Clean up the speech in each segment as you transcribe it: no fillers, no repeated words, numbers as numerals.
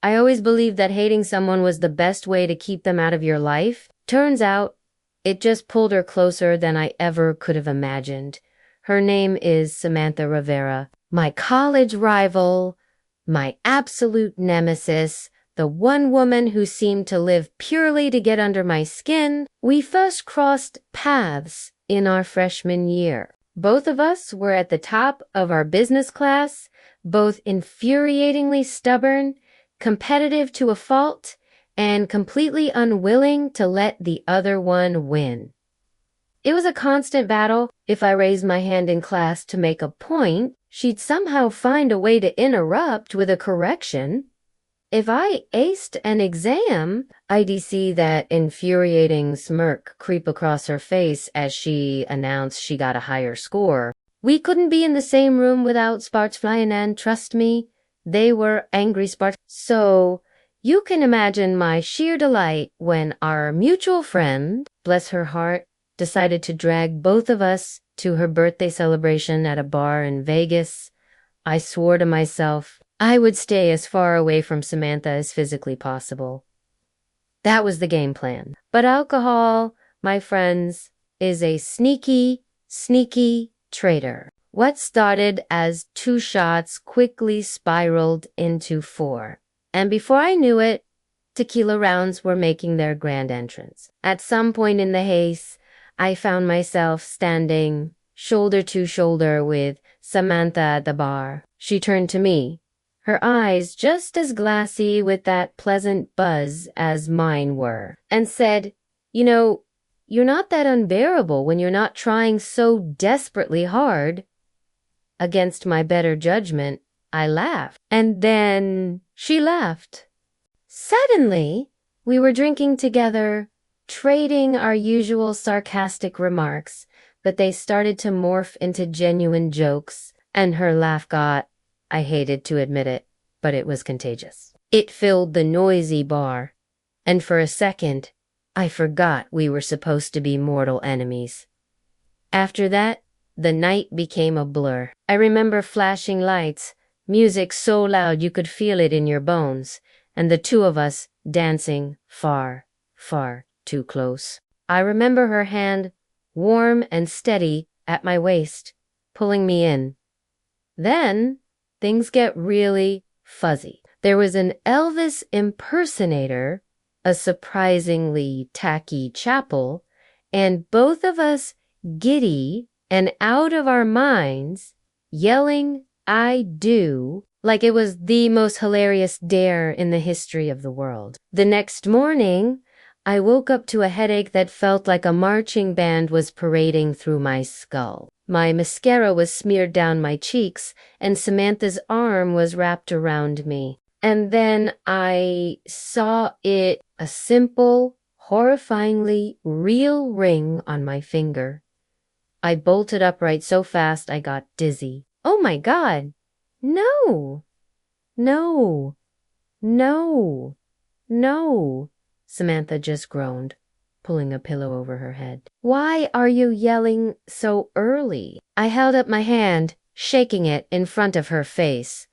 I always believed that hating someone was the best way to keep them out of your life. Turns out, it just pulled her closer than I ever could have imagined. Her name is Samantha Rivera, my college rival, my absolute nemesis, the one woman who seemed to live purely to get under my skin. We first crossed paths in our freshman year. Both of us were at the top of our business class, both infuriatingly stubborn, competitive to a fault, and completely unwilling to let the other one win. It was a constant battle. If I raised my hand in class to make a point, she'd somehow find a way to interrupt with a correction. If I aced an exam, I'd see that infuriating smirk creep across her face as she announced she got a higher score. We couldn't be in the same room without sparks flying, and trust me, they were angry sparks. So you can imagine my sheer delight when our mutual friend, bless her heart, decided to drag both of us to her birthday celebration at a bar in Vegas. I swore to myself I would stay as far away from Samantha as physically possible. That was the game plan. But alcohol, my friends, is a sneaky, sneaky traitor. What started as 2 shots quickly spiraled into 4. And before I knew it, tequila rounds were making their grand entrance. At some point in the haze, I found myself standing shoulder to shoulder with Samantha at the bar. She turned to me, her eyes just as glassy with that pleasant buzz as mine were, and said, "You know, you're not that unbearable when you're not trying so desperately hard." Against my better judgment, I laughed. And then she laughed. Suddenly, we were drinking together, trading our usual sarcastic remarks, but they started to morph into genuine jokes, and her laugh got, I hated to admit it, but it was contagious. It filled the noisy bar, and for a second, I forgot we were supposed to be mortal enemies. After that, the night became a blur. I remember flashing lights, music so loud you could feel it in your bones, and the two of us dancing far, far too close. I remember her hand, warm and steady, at my waist, pulling me in. Then, things get really fuzzy. There was an Elvis impersonator, a surprisingly tacky chapel, and both of us giddy and out of our minds, yelling, "I do," like it was the most hilarious dare in the history of the world. The next morning, I woke up to a headache that felt like a marching band was parading through my skull. My mascara was smeared down my cheeks, and Samantha's arm was wrapped around me. And then I saw it, a simple, horrifyingly real ring on my finger. I bolted upright so fast I got dizzy. Oh my God! No! No! No! No! Samantha just groaned, pulling a pillow over her head. "Why are you yelling so early?" I held up my hand, shaking it in front of her face.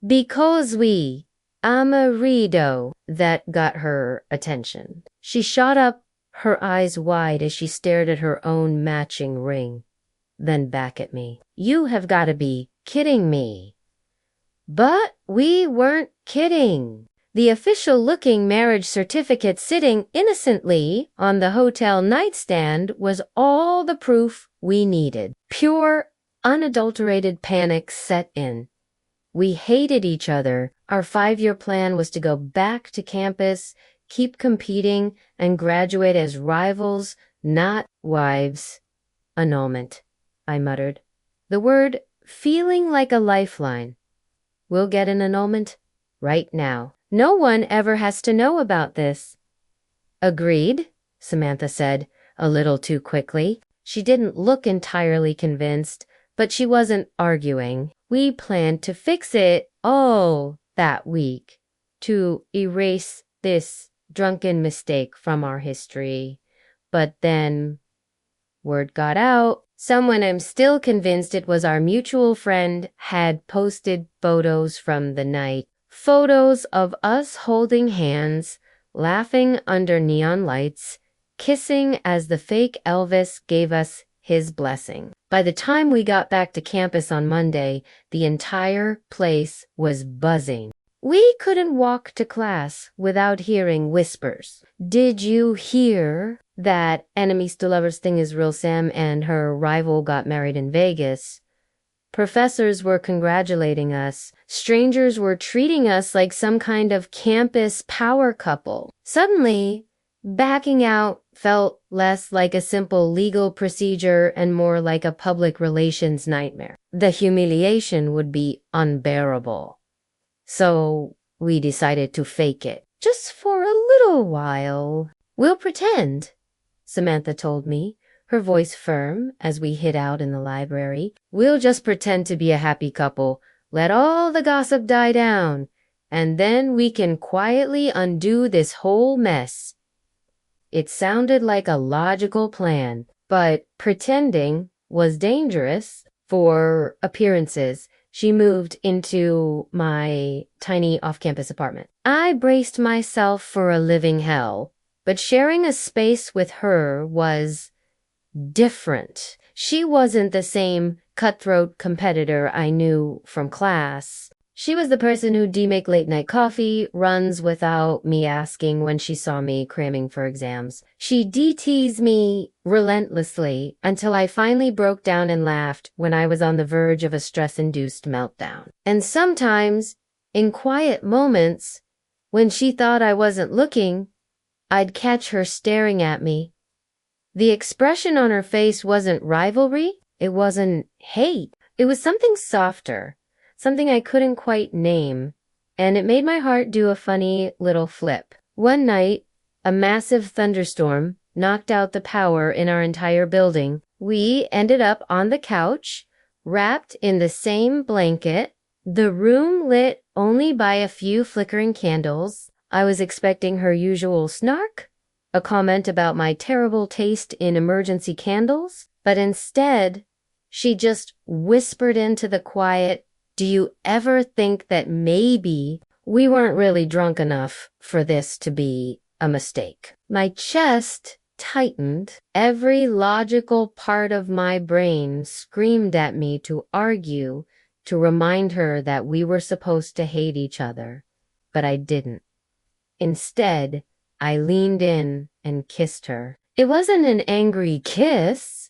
"Because we, Amarido," that got her attention. She shot up, her eyes wide as she stared at her own matching ring, then back at me. "You have got to be kidding me." But we weren't kidding. The official-looking marriage certificate sitting innocently on the hotel nightstand was all the proof we needed. Pure, unadulterated panic set in. We hated each other. Our 5-year plan was to go back to campus, keep competing, and graduate as rivals, not wives. "Annulment," I muttered. The word feeling like a lifeline. We'll get an annulment right now. No one ever has to know about this. "Agreed," Samantha said, a little too quickly. She didn't look entirely convinced, but she wasn't arguing. We planned to fix it all that week, to erase this drunken mistake from our history. But then, word got out. Someone, I'm still convinced it was our mutual friend, had posted photos from the night, Photos of us holding hands, laughing under neon lights, kissing as the fake Elvis gave us his blessing. By the time we got back to campus on Monday, the entire place was buzzing. We couldn't walk to class without hearing whispers. Did you hear that EnemiesToLovers thing is real? Sam and her rival got married in Vegas. Professors were congratulating us. Strangers were treating us like some kind of campus power couple. Suddenly, backing out felt less like a simple legal procedure and more like a public relations nightmare. The humiliation would be unbearable. So we decided to fake it. Just for a little while. We'll pretend, Samantha told me, her voice firm as we hid out in the library. We'll just pretend to be a happy couple. Let all the gossip die down, and then we can quietly undo this whole mess. It sounded like a logical plan, but pretending was dangerous. For appearances, she moved into my tiny off-campus apartment. I braced myself for a living hell, but sharing a space with her was different. She wasn't the same cutthroat competitor I knew from class. She was the person who'd make late-night coffee runs without me asking when she saw me cramming for exams. She teased me relentlessly until I finally broke down and laughed when I was on the verge of a stress-induced meltdown. And sometimes, in quiet moments, when she thought I wasn't looking, I'd catch her staring at me. The expression on her face wasn't rivalry, it wasn't hate, it was something softer. Something I couldn't quite name, and it made my heart do a funny little flip. One night, a massive thunderstorm knocked out the power in our entire building. We ended up on the couch, wrapped in the same blanket, the room lit only by a few flickering candles. I was expecting her usual snark, a comment about my terrible taste in emergency candles, but instead, she just whispered into the quiet, "Do you ever think that maybe we weren't really drunk enough for this to be a mistake?" My chest tightened. Every logical part of my brain screamed at me to argue, to remind her that we were supposed to hate each other. But I didn't. Instead, I leaned in and kissed her. It wasn't an angry kiss.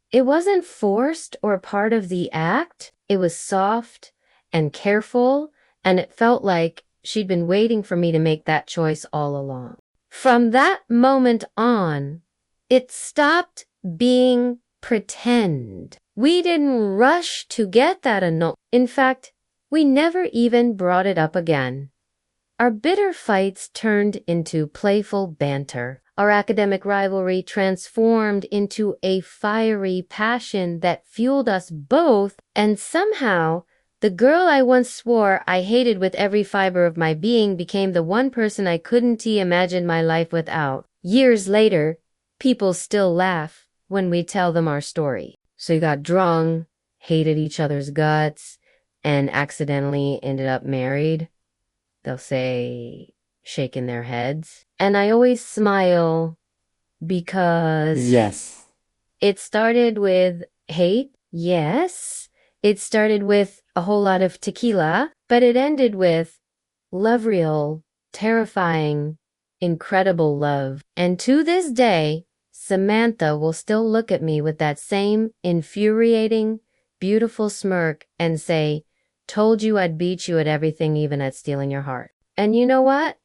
It wasn't forced or part of the act. It was soft and careful, and it felt like she'd been waiting for me to make that choice all along. From that moment on, it stopped being pretend. We didn't rush to get that annul. In fact, we never even brought it up again. Our bitter fights turned into playful banter. Our academic rivalry transformed into a fiery passion that fueled us both, and somehow, the girl I once swore I hated with every fiber of my being became the one person I couldn't imagine my life without. Years later, people still laugh when we tell them our story. So you got drunk, hated each other's guts, and accidentally ended up married. They'll say, shaking their heads. And I always smile because... Yes. It started with hate, yes. It started with a whole lot of tequila, but it ended with love, real, terrifying, incredible love. And to this day, Samantha will still look at me with that same infuriating, beautiful smirk and say, "Told you I'd beat you at everything, even at stealing your heart." And you know what?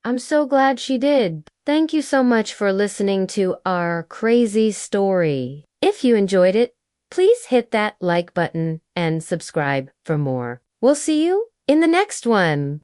I'm so glad she did. Thank you so much for listening to our crazy story. If you enjoyed it, please hit that like button and subscribe for more. We'll see you in the next one.